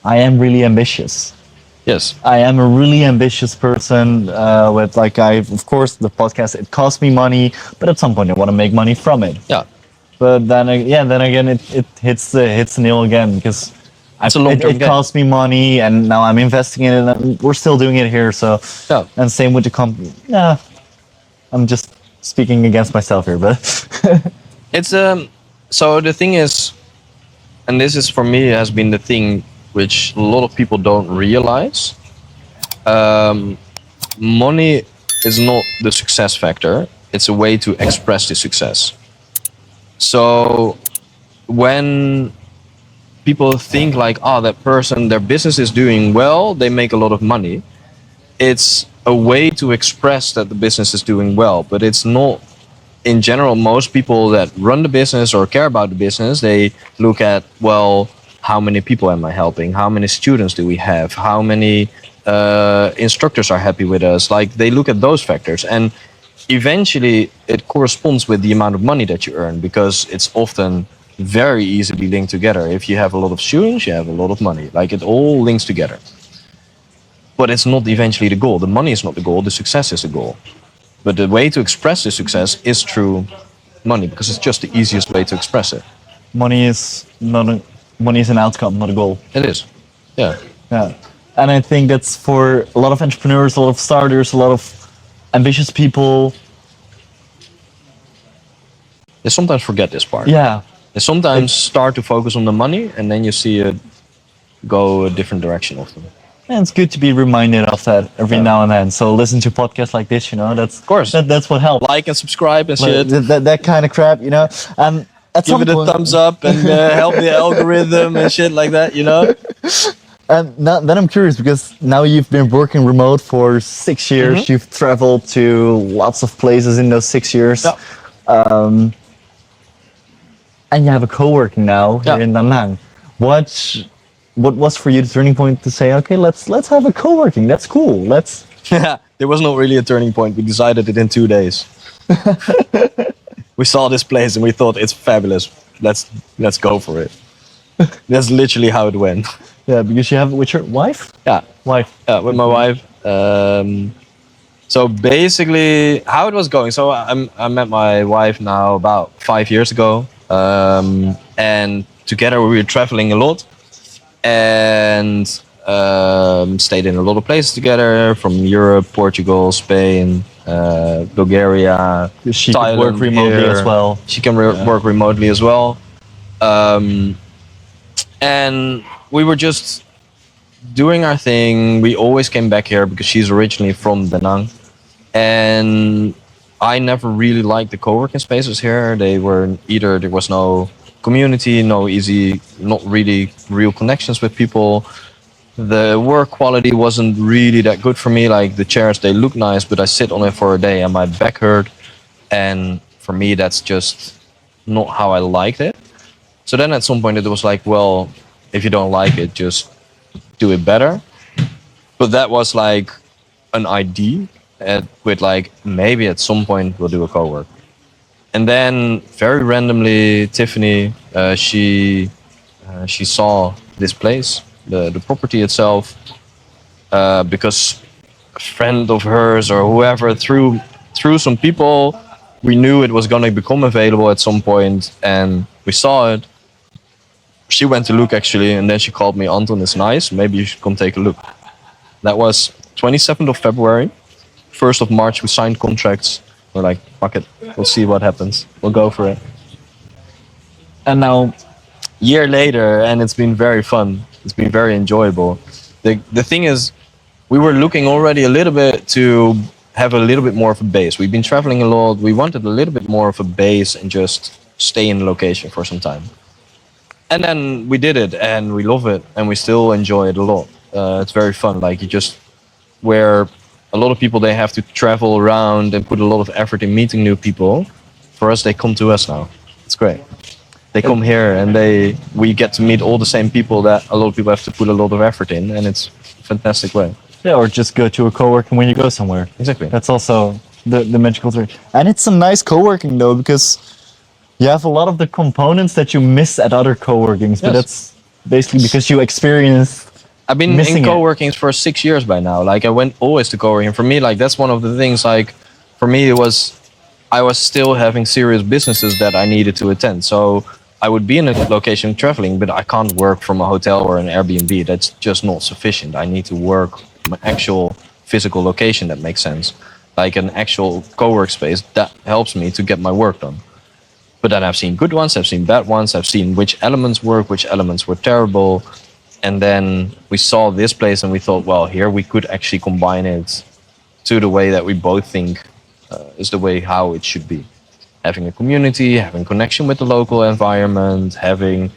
I am really ambitious. Yes. I am a really ambitious person. With like, of course, the podcast it costs me money, but at some point I want to make money from it. Yeah. But then again, it hits the nail again because It's a long-term it game. costs me money, and now I'm investing in it. And we're still doing it here, so Yeah. and same with the company. Yeah, I'm just speaking against myself here, but It's so the thing is, and this is for me has been the thing which a lot of people don't realize. Money is not the success factor. It's a way to express the success. So when people think like, oh, that person, their business is doing well, they make a lot of money. It's a way to express that the business is doing well, but it's not. In general, most people that run the business or care about the business, they look at, well, how many people am I helping? How many students do we have? How many instructors are happy with us? Like they look at those factors, and eventually it corresponds with the amount of money that you earn because it's often very easily linked together. If you have a lot of students, you have a lot of money. Like it all links together. But it's not eventually the goal. The money is not the goal. The success is the goal. But the way to express the success is through money because it's just the easiest way to express it. money is an outcome, not a goal. It is. Yeah. Yeah, and I think that's for a lot of entrepreneurs, a lot of starters, a lot of ambitious people. They sometimes forget this part. Yeah, They sometimes start to focus on the money and then you see it go a different direction often. and it's good to be reminded of that every now and then. So listen to podcasts like this, that's Of course. that's what helps. Like and subscribe and shit. That kind of crap, And at Give some it a point, thumbs up and help the algorithm and shit like that, And now, then I'm curious because now you've been working remote for 6 years. Mm-hmm. You've traveled to lots of places in those 6 years. Yeah. And you have a co-working now here Yeah. in Da Nang. What was for you the turning point to say, okay, let's have a co-working. That's cool. Let's. Yeah, there was not really a turning point. We decided it in 2 days. We saw this place and we thought it's fabulous. Let's go for it. That's literally how it went. Yeah, because you have with your wife. Yeah, Wife. with my wife. So basically, how it was going. So I met my wife now about 5 years ago, and together we were traveling a lot, and stayed in a lot of places together, from Europe, Portugal, Spain, Bulgaria. She Thailand, could work remotely here. as well. She can work remotely as well. And we were just doing our thing. We always came back here because she's originally from Da Nang. And I never really liked the co-working spaces here. They were either there was no community, not really real connections with people. The work quality wasn't really that good for me. Like the chairs, they look nice, but I sit on it for a day and my back hurt. And for me, that's just not how I liked it. So then at some point it was like, well, if you don't like it, just do it better. But that was like an idea with like, maybe at some point we'll do a co-work. And then very randomly, Tiffany, she saw this place, the property itself, because a friend of hers or whoever through some people, we knew it was going to become available at some point, and we saw it. She went to look actually, and then she called me, Anton, it's nice, maybe you should come take a look. That was 27th of February. 1st of March, we signed contracts. We're like, fuck it, we'll see what happens. We'll go for it. And now, year later, and it's been very fun. It's been very enjoyable. The thing is, we were looking already a little bit to have a little bit more of a base. We've been traveling a lot. We wanted a little bit more of a base and just stay in the location for some time. And then we did it, and we love it, and we still enjoy it a lot. It's very fun. Like we're A lot of people, they have to travel around and put a lot of effort in meeting new people. For us, they come to us now. It's great. They come here and we get to meet all the same people that a lot of people have to put a lot of effort in, and it's a fantastic way. Yeah, or just go to a co-working when you go somewhere. Exactly. That's also the magical thing. And it's a nice co-working though, because you have a lot of the components that you miss at other co-workings, but Yes. that's basically because you experience. I've been Missing in it. co-workings for 6 years by now. Like I went always to co-working. For me, like that's one of the things. Like for me, I was still having serious businesses that I needed to attend. So I would be in a location traveling, but I can't work from a hotel or an Airbnb. That's just not sufficient. I need to work from an actual physical location that makes sense, like an actual co-work space that helps me to get my work done. But then I've seen good ones, I've seen bad ones, I've seen which elements work, which elements were terrible. And then we saw this place and we thought, well, here we could actually combine it to the way that we both think is the way how it should be. Having a community, having connection with the local environment, having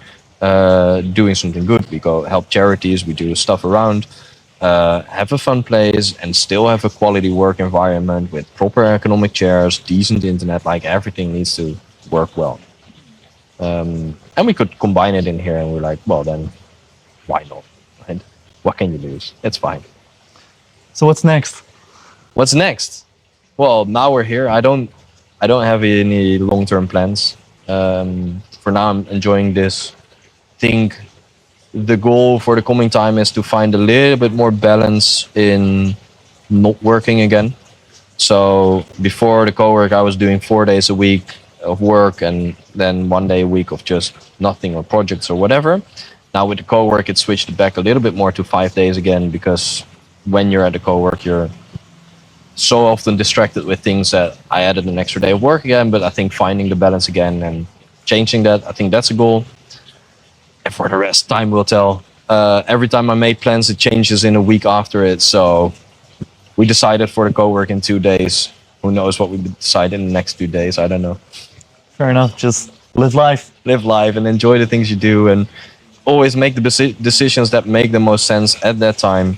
doing something good. We go help charities, we do stuff around, have a fun place, and still have a quality work environment with proper ergonomic chairs, decent internet. Like everything needs to work well. And we could combine it in here, and we're like, well, then why not? Right? What can you lose? It's fine. So what's next? What's next? Well, now we're here. I don't have any long-term plans. For now, I'm enjoying this. Think the goal for the coming time is to find a little bit more balance in not working again. So before the co-work, I was doing 4 days a week of work and then 1 day a week of just nothing or projects or whatever. Now with the co-work, it switched back a little bit more to 5 days again, because when you're at the co-work, you're so often distracted with things that I added an extra day of work again. But I think finding the balance again and changing that, I think that's a goal. And for the rest, time will tell. Every time I made plans, it changes in a week after it. So we decided for the co-work in 2 days. Who knows what we decide in the next 2 days? I don't know. Fair enough. Just live life. Live life and enjoy the things you do, and always make the decisions that make the most sense at that time.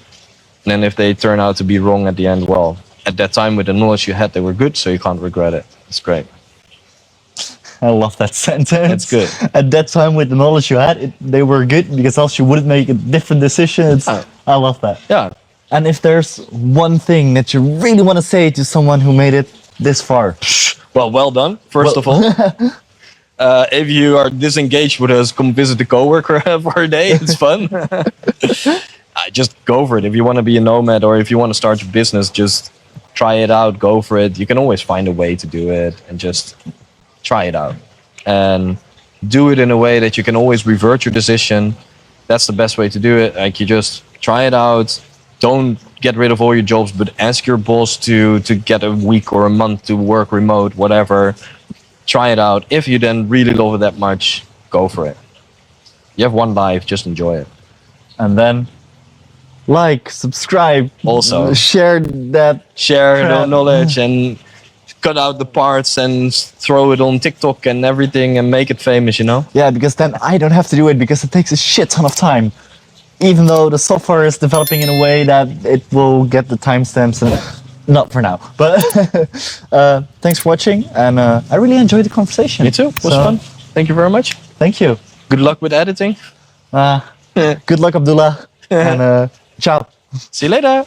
And then if they turn out to be wrong at the end, well, at that time with the knowledge you had, they were good, so you can't regret it. It's great. I love that sentence. That's good. At that time, with the knowledge you had, they were good, because else you wouldn't make a different decision. I love that. Yeah. And if there's one thing that you really want to say to someone who made it this far, Well done, first of all. If you are disengaged with us, come visit the coworker for a day. It's fun. Just go for it. If you want to be a nomad or if you want to start your business, just try it out. Go for it. You can always find a way to do it, and just try it out. And do it in a way that you can always revert your decision. That's the best way to do it. Like, you just try it out. Don't get rid of all your jobs, but ask your boss to get a week or a month to work remote, whatever. Try it out. If you then really love it that much, go for it. You have one life, just enjoy it. and then like, subscribe, Also, share that. share the knowledge and cut out the parts and throw it on TikTok and everything and make it famous, you know? Yeah, because then I don't have to do it, because it takes a shit ton of time. Even though the software is developing in a way that it will get the timestamps, and not for now. But thanks for watching, and I really enjoyed the conversation. Me too. It was fun. Thank you very much. Thank you. Good luck with editing. Good luck, Abdullah, and ciao. See you later.